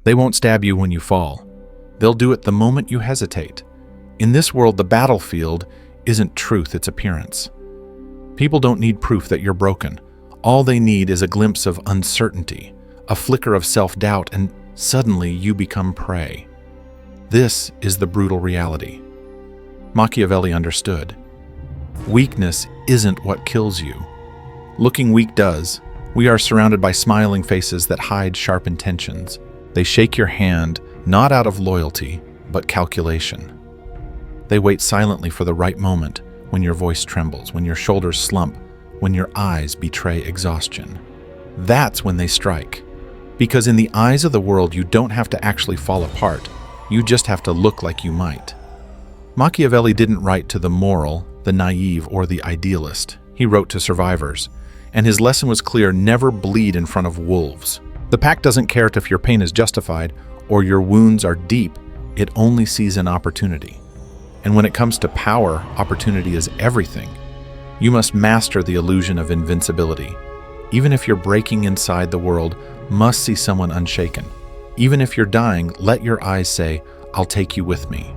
They won't stab you when you fall. They'll do it the moment you hesitate. In this world, the battlefield isn't truth, it's appearance. People don't need proof that you're broken. All they need is a glimpse of uncertainty, a flicker of self-doubt, and suddenly you become prey. This is the brutal reality. Machiavelli understood. Weakness isn't what kills you. Looking weak does. We are surrounded by smiling faces that hide sharp intentions. They shake your hand, not out of loyalty, but calculation. They wait silently for the right moment, when your voice trembles, when your shoulders slump, when your eyes betray exhaustion. That's when they strike. Because in the eyes of the world, you don't have to actually fall apart. You just have to look like you might. Machiavelli didn't write to the moral, the naive, or the idealist. He wrote to survivors. And his lesson was clear: never bleed in front of wolves. The pack doesn't care if your pain is justified or your wounds are deep. It only sees an opportunity. And when it comes to power, opportunity is everything. You must master the illusion of invincibility. Even if you're breaking inside, the world must see someone unshaken. Even if you're dying, let your eyes say, "I'll take you with me."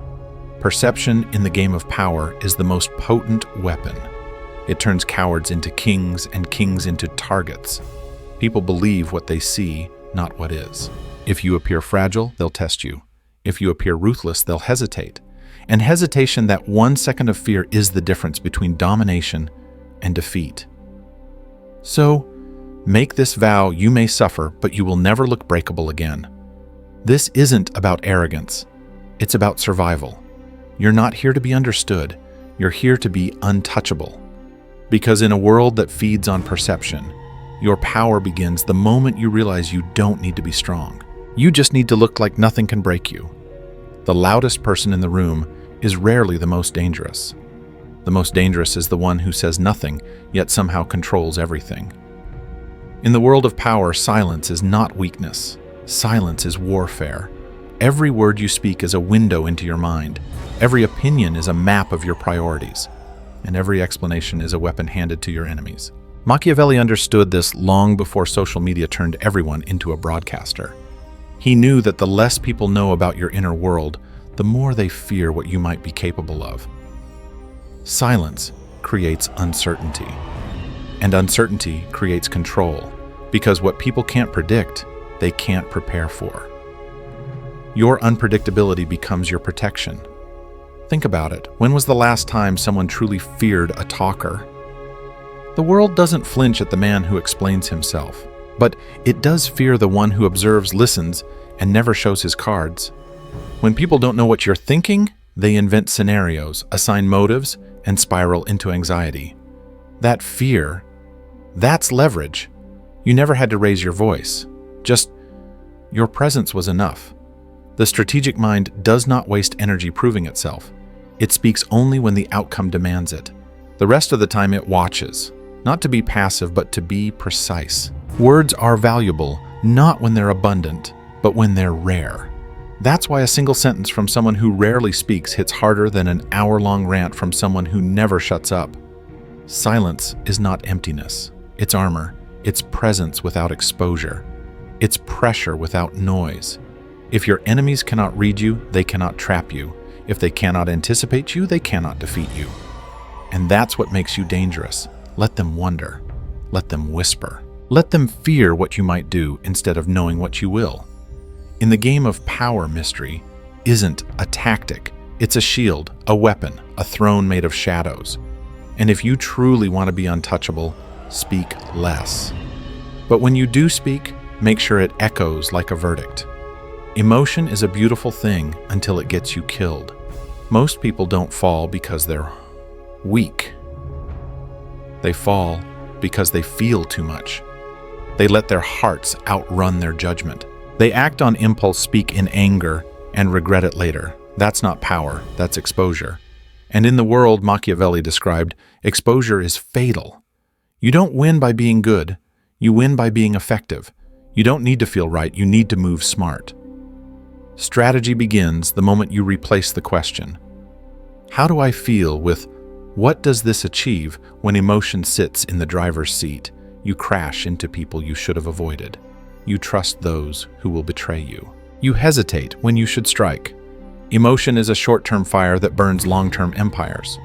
Perception in the game of power is the most potent weapon. It turns cowards into kings and kings into targets. People believe what they see, not what is. If you appear fragile, they'll test you. If you appear ruthless, they'll hesitate. And hesitation, that 1 second of fear, is the difference between domination and defeat. So, make this vow: you may suffer, but you will never look breakable again. This isn't about arrogance. It's about survival. You're not here to be understood. You're here to be untouchable. Because in a world that feeds on perception, your power begins the moment you realize you don't need to be strong. You just need to look like nothing can break you. The loudest person in the room is rarely the most dangerous. The most dangerous is the one who says nothing, yet somehow controls everything. In the world of power, silence is not weakness. Silence is warfare. Every word you speak is a window into your mind. Every opinion is a map of your priorities. And every explanation is a weapon handed to your enemies. Machiavelli understood this long before social media turned everyone into a broadcaster. He knew that the less people know about your inner world, the more they fear what you might be capable of. Silence creates uncertainty, and uncertainty creates control, because what people can't predict, they can't prepare for. Your unpredictability becomes your protection. Think about it. When was the last time someone truly feared a talker? The world doesn't flinch at the man who explains himself, but it does fear the one who observes, listens, and never shows his cards. When people don't know what you're thinking, they invent scenarios, assign motives, and spiral into anxiety. That fear, that's leverage. You never had to raise your voice. Just your presence was enough. The strategic mind does not waste energy proving itself. It speaks only when the outcome demands it. The rest of the time it watches, not to be passive, but to be precise. Words are valuable, not when they're abundant, but when they're rare. That's why a single sentence from someone who rarely speaks hits harder than an hour-long rant from someone who never shuts up. Silence is not emptiness. It's armor. It's presence without exposure. It's pressure without noise. If your enemies cannot read you, they cannot trap you. If they cannot anticipate you, they cannot defeat you. And that's what makes you dangerous. Let them wonder. Let them whisper. Let them fear what you might do instead of knowing what you will. In the game of power, mystery isn't a tactic. It's a shield, a weapon, a throne made of shadows. And if you truly want to be untouchable, speak less. But when you do speak, make sure it echoes like a verdict. Emotion is a beautiful thing until it gets you killed. Most people don't fall because they're weak. They fall because they feel too much. They let their hearts outrun their judgment. They act on impulse, speak in anger, and regret it later. That's not power, that's exposure. And in the world Machiavelli described, exposure is fatal. You don't win by being good, you win by being effective. You don't need to feel right, you need to move smart. Strategy begins the moment you replace the question. How do I feel with what does this achieve? When emotion sits in the driver's seat, you crash into people you should have avoided. You trust those who will betray you. You hesitate when you should strike. Emotion is a short-term fire that burns long-term empires.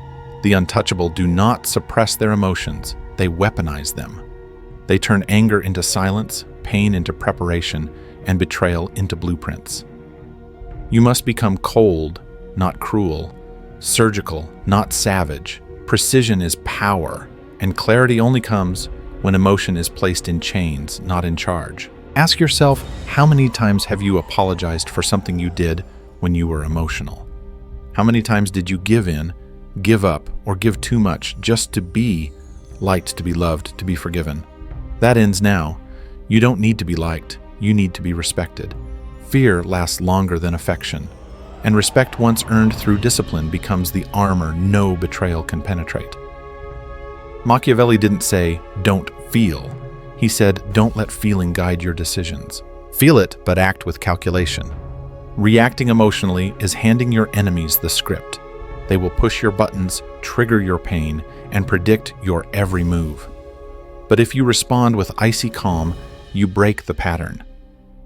The untouchable do not suppress their emotions, they weaponize them. They turn anger into silence, pain into preparation, and betrayal into blueprints. You must become cold, not cruel, surgical, not savage. Precision is power, and clarity only comes when emotion is placed in chains, not in charge. Ask yourself, how many times have you apologized for something you did when you were emotional? How many times did you give in, give up, or give too much just to be liked, to be loved, to be forgiven? That ends now. You don't need to be liked. You need to be respected. Fear lasts longer than affection, and respect once earned through discipline becomes the armor no betrayal can penetrate. Machiavelli didn't say, "Don't feel." He said, "Don't let feeling guide your decisions. Feel it, but act with calculation." Reacting emotionally is handing your enemies the script. They will push your buttons, trigger your pain, and predict your every move. But if you respond with icy calm, you break the pattern.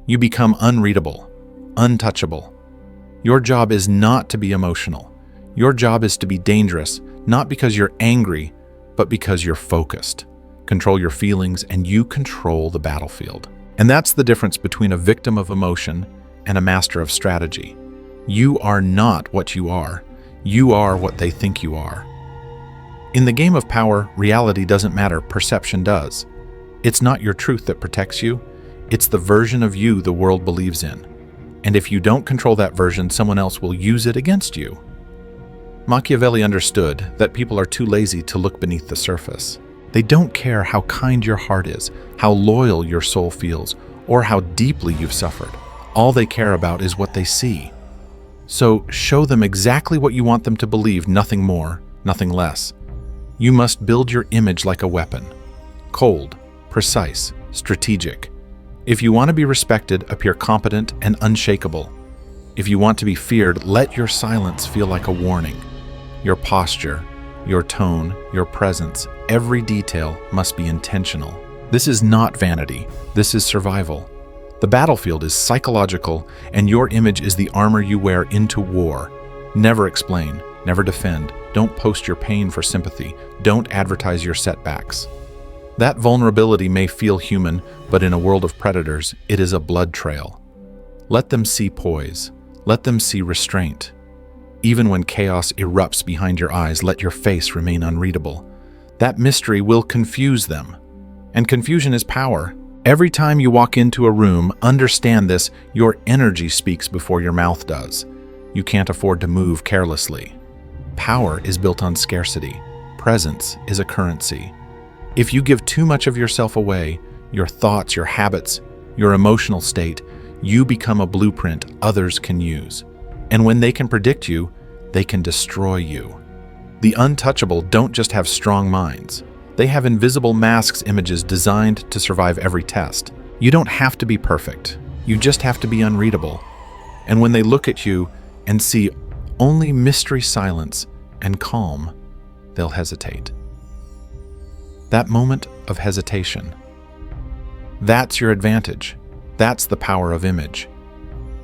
You become unreadable, untouchable. Your job is not to be emotional. Your job is to be dangerous, not because you're angry, but because you're focused. Control your feelings, and you control the battlefield. And that's the difference between a victim of emotion and a master of strategy. You are not what you are. You are what they think you are. In the game of power, reality doesn't matter, perception does. It's not your truth that protects you, it's the version of you the world believes in. And if you don't control that version, someone else will use it against you. Machiavelli understood that people are too lazy to look beneath the surface. They don't care how kind your heart is, how loyal your soul feels, or how deeply you've suffered. All they care about is what they see. So show them exactly what you want them to believe, nothing more, nothing less. You must build your image like a weapon. Cold, precise, strategic. If you want to be respected, appear competent and unshakable. If you want to be feared, let your silence feel like a warning. Your posture, your tone, your presence, every detail must be intentional. This is not vanity. This is survival. The battlefield is psychological, and your image is the armor you wear into war. Never explain, never defend. Don't post your pain for sympathy. Don't advertise your setbacks. That vulnerability may feel human, but in a world of predators, it is a blood trail. Let them see poise. Let them see restraint. Even when chaos erupts behind your eyes, let your face remain unreadable. That mystery will confuse them. And confusion is power. Every time you walk into a room, understand this, your energy speaks before your mouth does. You can't afford to move carelessly. Power is built on scarcity. Presence is a currency. If you give too much of yourself away, your thoughts, your habits, your emotional state, you become a blueprint others can use. And when they can predict you, they can destroy you. The untouchable don't just have strong minds. They have invisible masks images designed to survive every test. You don't have to be perfect. You just have to be unreadable. And when they look at you and see only mystery, silence, and calm, they'll hesitate. That moment of hesitation, that's your advantage. That's the power of image.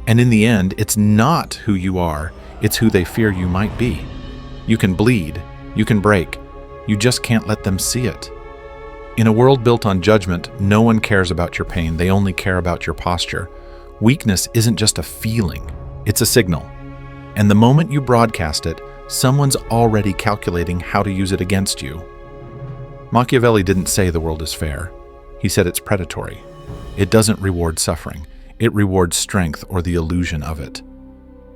And in the end, it's not who you are, it's who they fear you might be. You can bleed, you can break, you just can't let them see it. In a world built on judgment, no one cares about your pain, they only care about your posture. Weakness isn't just a feeling, it's a signal. And the moment you broadcast it, someone's already calculating how to use it against you. Machiavelli didn't say the world is fair. He said it's predatory. It doesn't reward suffering. It rewards strength or the illusion of it.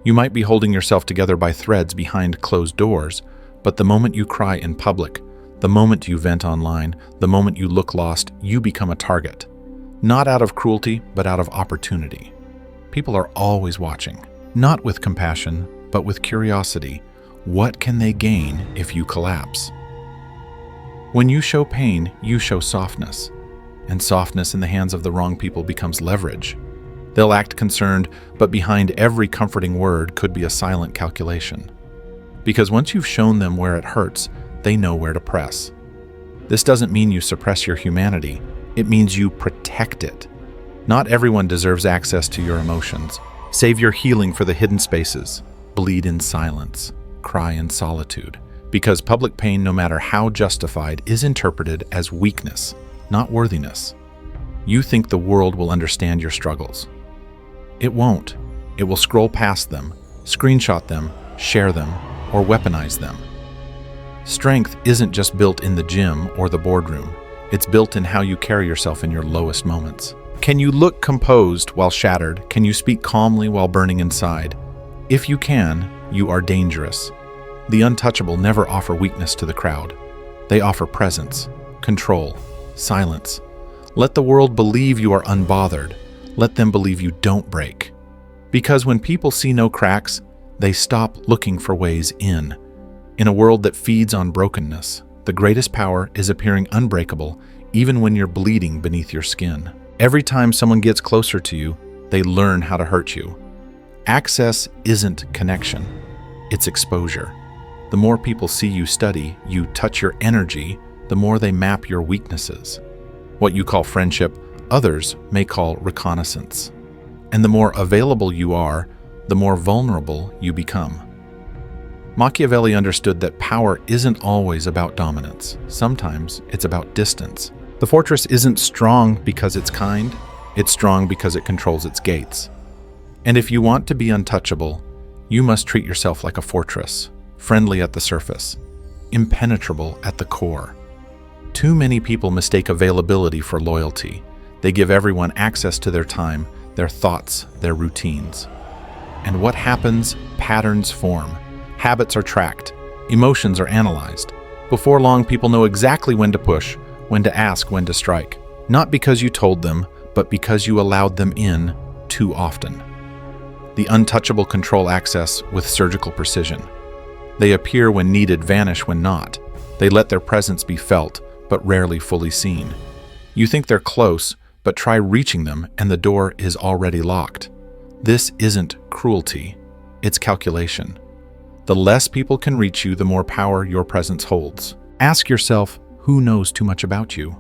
You might be holding yourself together by threads behind closed doors, but the moment you cry in public, the moment you vent online, the moment you look lost, you become a target. Not out of cruelty, but out of opportunity. People are always watching, not with compassion, but with curiosity. What can they gain if you collapse? When you show pain, you show softness. And softness in the hands of the wrong people becomes leverage. They'll act concerned, but behind every comforting word could be a silent calculation. Because once you've shown them where it hurts, they know where to press. This doesn't mean you suppress your humanity. It means you protect it. Not everyone deserves access to your emotions. Save your healing for the hidden spaces. Bleed in silence. Cry in solitude. Because public pain, no matter how justified, is interpreted as weakness, not worthiness. You think the world will understand your struggles. It won't. It will scroll past them, screenshot them, share them, or weaponize them. Strength isn't just built in the gym or the boardroom. It's built in how you carry yourself in your lowest moments. Can you look composed while shattered? Can you speak calmly while burning inside? If you can, you are dangerous. The untouchable never offer weakness to the crowd. They offer presence, control, silence. Let the world believe you are unbothered. Let them believe you don't break. Because when people see no cracks, they stop looking for ways in. In a world that feeds on brokenness, the greatest power is appearing unbreakable even when you're bleeding beneath your skin. Every time someone gets closer to you, they learn how to hurt you. Access isn't connection, it's exposure. The more people see you study, you touch your energy, the more they map your weaknesses. What you call friendship, others may call reconnaissance. And the more available you are, the more vulnerable you become. Machiavelli understood that power isn't always about dominance. Sometimes it's about distance. The fortress isn't strong because it's kind, it's strong because it controls its gates. And if you want to be untouchable, you must treat yourself like a fortress, friendly at the surface, impenetrable at the core. Too many people mistake availability for loyalty. They give everyone access to their time, their thoughts, their routines. And what happens? Patterns form. Habits are tracked. Emotions are analyzed. Before long, people know exactly when to push, when to ask, when to strike. Not because you told them, but because you allowed them in too often. The untouchable control access with surgical precision. They appear when needed, vanish when not. They let their presence be felt, but rarely fully seen. You think they're close, but try reaching them and the door is already locked. This isn't cruelty, it's calculation. The less people can reach you, the more power your presence holds. Ask yourself, who knows too much about you?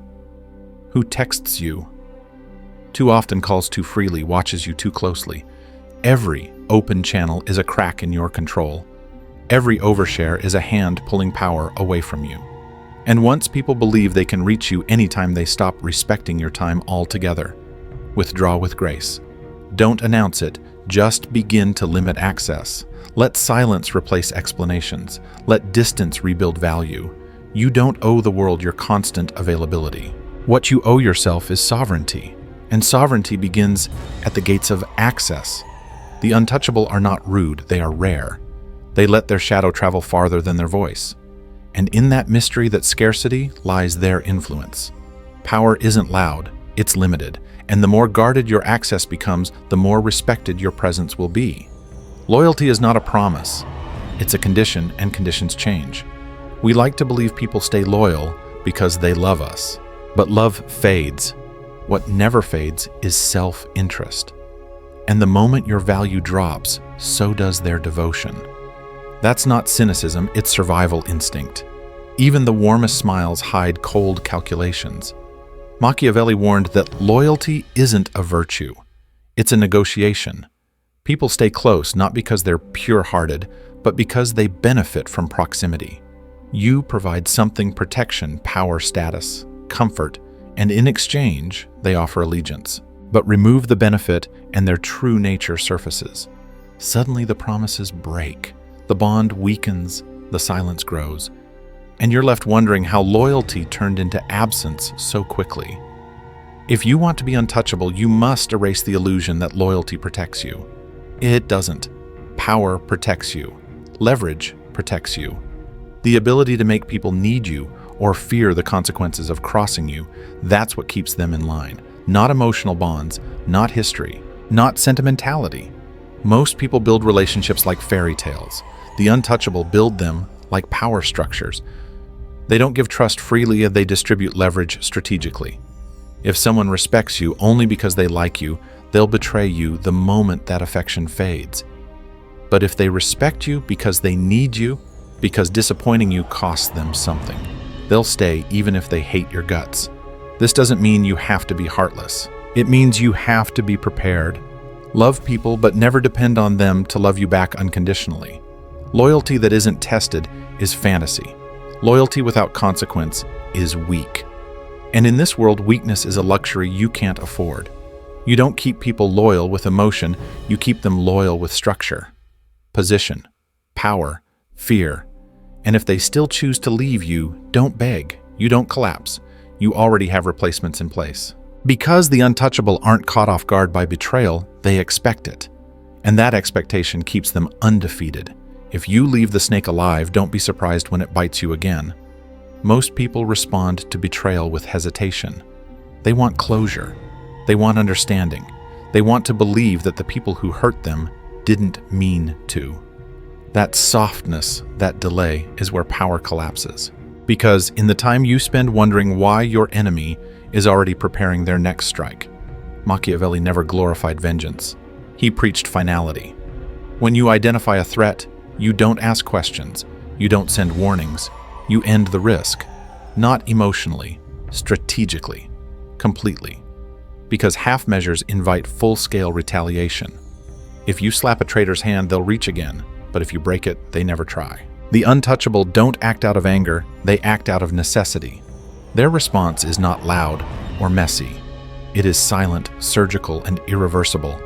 Who texts you? Too often calls too freely, watches you too closely. Every open channel is a crack in your control. Every overshare is a hand pulling power away from you. And once people believe they can reach you anytime, they stop respecting your time altogether. Withdraw with grace. Don't announce it, just begin to limit access. Let silence replace explanations. Let distance rebuild value. You don't owe the world your constant availability. What you owe yourself is sovereignty. And sovereignty begins at the gates of access. The untouchable are not rude, they are rare. They let their shadow travel farther than their voice. And in that mystery, that scarcity, lies their influence. Power isn't loud, it's limited. And the more guarded your access becomes, the more respected your presence will be. Loyalty is not a promise. It's a condition, and conditions change. We like to believe people stay loyal because they love us. But love fades. What never fades is self-interest. And the moment your value drops, so does their devotion. That's not cynicism, it's survival instinct. Even the warmest smiles hide cold calculations. Machiavelli warned that loyalty isn't a virtue, it's a negotiation. People stay close not because they're pure-hearted, but because they benefit from proximity. You provide something: protection, power, status, comfort, and in exchange, they offer allegiance. But remove the benefit and their true nature surfaces. Suddenly the promises break, the bond weakens, the silence grows, and you're left wondering how loyalty turned into absence so quickly. If you want to be untouchable, you must erase the illusion that loyalty protects you. It doesn't. Power protects you. Leverage protects you. The ability to make people need you or fear the consequences of crossing you, that's what keeps them in line. Not emotional bonds, not history, not sentimentality. Most people build relationships like fairy tales. The untouchable build them like power structures. They don't give trust freely, they distribute leverage strategically. If someone respects you only because they like you, they'll betray you the moment that affection fades. But if they respect you because they need you, because disappointing you costs them something, they'll stay even if they hate your guts. This doesn't mean you have to be heartless. It means you have to be prepared. Love people, but never depend on them to love you back unconditionally. Loyalty that isn't tested is fantasy. Loyalty without consequence is weak. And in this world, weakness is a luxury you can't afford. You don't keep people loyal with emotion, you keep them loyal with structure, position, power, fear. And if they still choose to leave you, don't beg. You don't collapse. You already have replacements in place. Because the untouchable aren't caught off guard by betrayal, they expect it. And that expectation keeps them undefeated. If you leave the snake alive, don't be surprised when it bites you again. Most people respond to betrayal with hesitation. They want closure. They want understanding. They want to believe that the people who hurt them didn't mean to. That softness, that delay, is where power collapses. Because in the time you spend wondering why your enemy is already preparing their next strike, Machiavelli never glorified vengeance. He preached finality. When you identify a threat, you don't ask questions. You don't send warnings. You end the risk. Not emotionally, strategically, completely. Because half measures invite full-scale retaliation. If you slap a traitor's hand, they'll reach again. But if you break it, they never try. The untouchable don't act out of anger, they act out of necessity. Their response is not loud or messy. It is silent, surgical, and irreversible.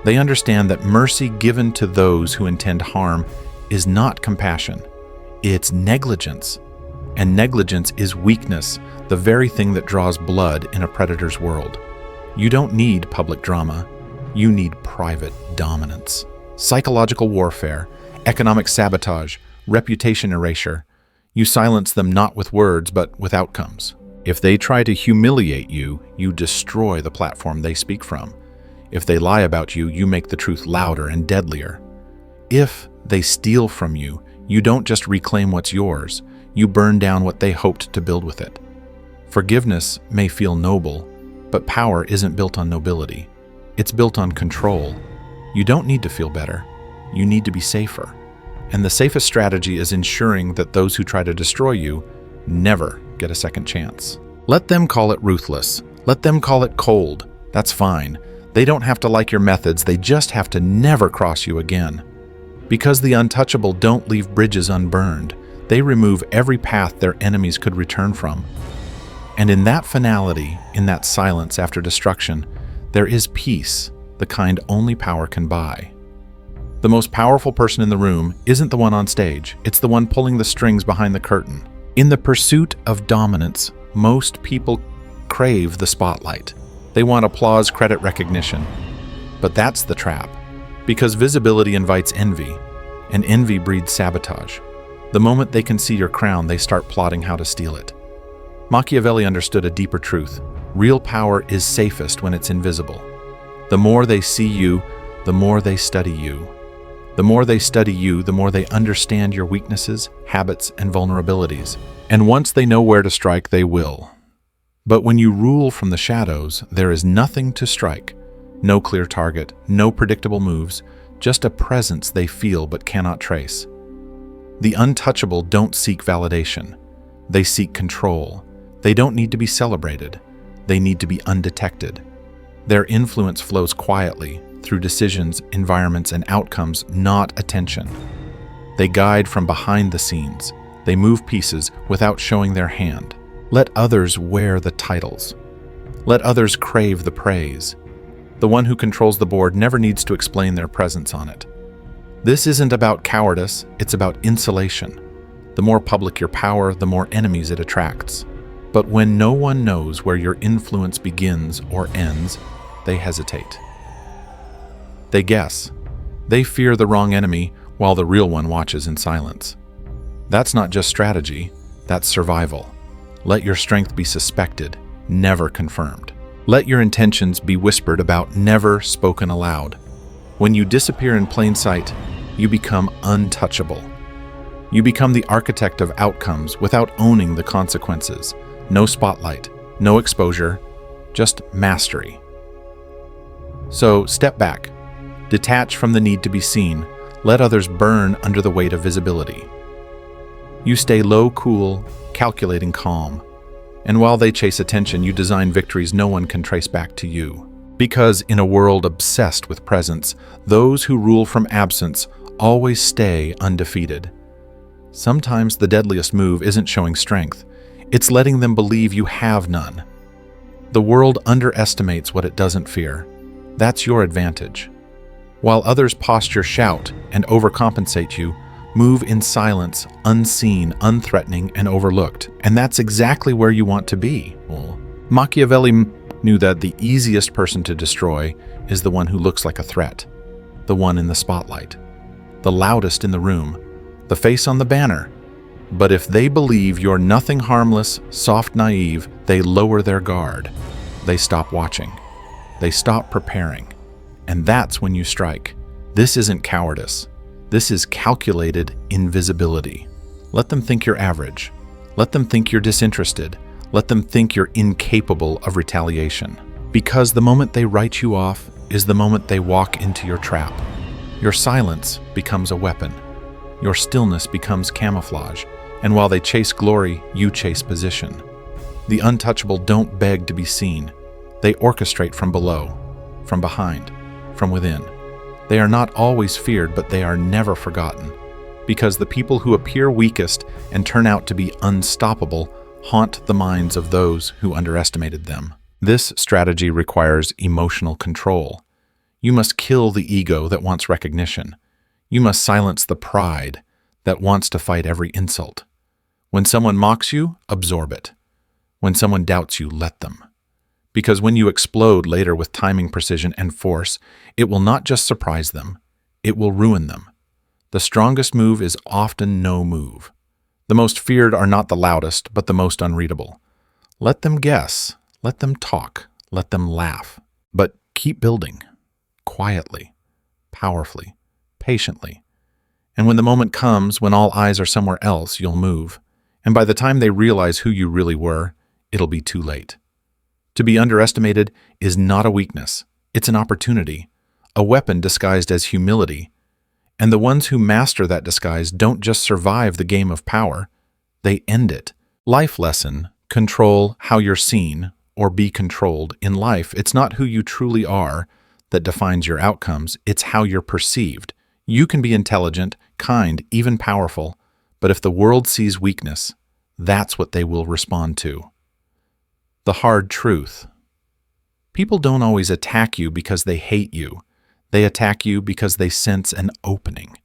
They understand that mercy given to those who intend harm is not compassion. It's negligence. And negligence is weakness, the very thing that draws blood in a predator's world. You don't need public drama. You need private dominance. Psychological warfare, economic sabotage, reputation erasure. You silence them not with words, but with outcomes. If they try to humiliate you, you destroy the platform they speak from. If they lie about you, you make the truth louder and deadlier. If they steal from you, you don't just reclaim what's yours, you burn down what they hoped to build with it. Forgiveness may feel noble, but power isn't built on nobility. It's built on control. You don't need to feel better. You need to be safer. And the safest strategy is ensuring that those who try to destroy you never get a second chance. Let them call it ruthless. Let them call it cold. That's fine. They don't have to like your methods. They just have to never cross you again. Because the untouchable don't leave bridges unburned. They remove every path their enemies could return from. And in that finality, in that silence after destruction, there is peace, the kind only power can buy. The most powerful person in the room isn't the one on stage, it's the one pulling the strings behind the curtain. In the pursuit of dominance, most people crave the spotlight. They want applause, credit, recognition. But that's the trap, because visibility invites envy, and envy breeds sabotage. The moment they can see your crown, they start plotting how to steal it. Machiavelli understood a deeper truth. Real power is safest when it's invisible. The more they see you, the more they study you. The more they study you, the more they understand your weaknesses, habits, and vulnerabilities. And once they know where to strike, they will. But when you rule from the shadows, there is nothing to strike. No clear target, no predictable moves, just a presence they feel but cannot trace. The untouchable don't seek validation. They seek control. They don't need to be celebrated. They need to be undetected. Their influence flows quietly through decisions, environments, and outcomes, not attention. They guide from behind the scenes. They move pieces without showing their hand. Let others wear the titles. Let others crave the praise. The one who controls the board never needs to explain their presence on it. This isn't about cowardice, it's about insulation. The more public your power, the more enemies it attracts. But when no one knows where your influence begins or ends, they hesitate. They guess. They fear the wrong enemy while the real one watches in silence. That's not just strategy, that's survival. Let your strength be suspected, never confirmed. Let your intentions be whispered about, never spoken aloud. When you disappear in plain sight, you become untouchable. You become the architect of outcomes without owning the consequences. No spotlight, no exposure, just mastery. So step back. Detach from the need to be seen. Let others burn under the weight of visibility. You stay low, cool, calculating calm. And while they chase attention, you design victories no one can trace back to you. Because in a world obsessed with presence, those who rule from absence always stay undefeated. Sometimes the deadliest move isn't showing strength, it's letting them believe you have none. The world underestimates what it doesn't fear. That's your advantage. While others posture, shout, and overcompensate you, move in silence, unseen, unthreatening, and overlooked. And that's exactly where you want to be. Machiavelli knew that the easiest person to destroy is the one who looks like a threat, the one in the spotlight, the loudest in the room, the face on the banner. But if they believe you're nothing harmless, soft, naive, they lower their guard. They stop watching. They stop preparing. And that's when you strike. This isn't cowardice. This is calculated invisibility. Let them think you're average. Let them think you're disinterested. Let them think you're incapable of retaliation. Because the moment they write you off is the moment they walk into your trap. Your silence becomes a weapon. Your stillness becomes camouflage. And while they chase glory, you chase position. The untouchable don't beg to be seen. They orchestrate from below, from behind, from within. They are not always feared, but they are never forgotten. Because the people who appear weakest and turn out to be unstoppable haunt the minds of those who underestimated them. This strategy requires emotional control. You must kill the ego that wants recognition. You must silence the pride that wants to fight every insult. When someone mocks you, absorb it. When someone doubts you, let them. Because when you explode later with timing, precision, and force, it will not just surprise them, it will ruin them. The strongest move is often no move. The most feared are not the loudest, but the most unreadable. Let them guess, let them talk, let them laugh. But keep building, quietly, powerfully, patiently. And when the moment comes, when all eyes are somewhere else, you'll move. And by the time they realize who you really were, it'll be too late. To be underestimated is not a weakness. It's an opportunity, a weapon disguised as humility. And the ones who master that disguise don't just survive the game of power, they end it. Life lesson: control how you're seen or be controlled. In life, it's not who you truly are that defines your outcomes, it's how you're perceived. You can be intelligent, kind, even powerful, but if the world sees weakness, that's what they will respond to. The hard truth. People don't always attack you because they hate you. They attack you because they sense an opening.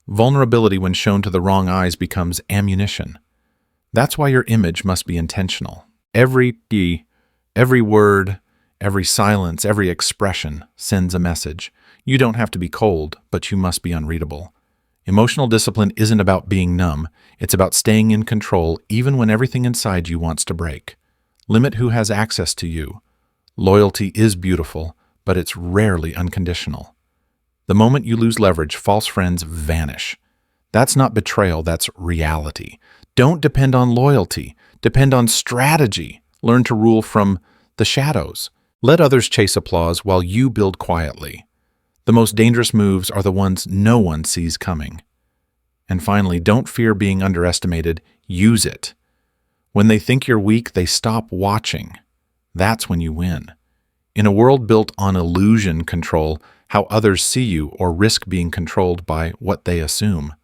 Vulnerability, when shown to the wrong eyes, becomes ammunition. That's why your image must be intentional. Every word, every silence, every expression sends a message. You don't have to be cold, but you must be unreadable. Emotional discipline isn't about being numb. It's about staying in control even when everything inside you wants to break. Limit who has access to you. Loyalty is beautiful, but it's rarely unconditional. The moment you lose leverage, false friends vanish. That's not betrayal, that's reality. Don't depend on loyalty. Depend on strategy. Learn to rule from the shadows. Let others chase applause while you build quietly. The most dangerous moves are the ones no one sees coming. And finally, don't fear being underestimated. Use it. When they think you're weak, they stop watching. That's when you win. In a world built on illusion control, how others see you or risk being controlled by what they assume.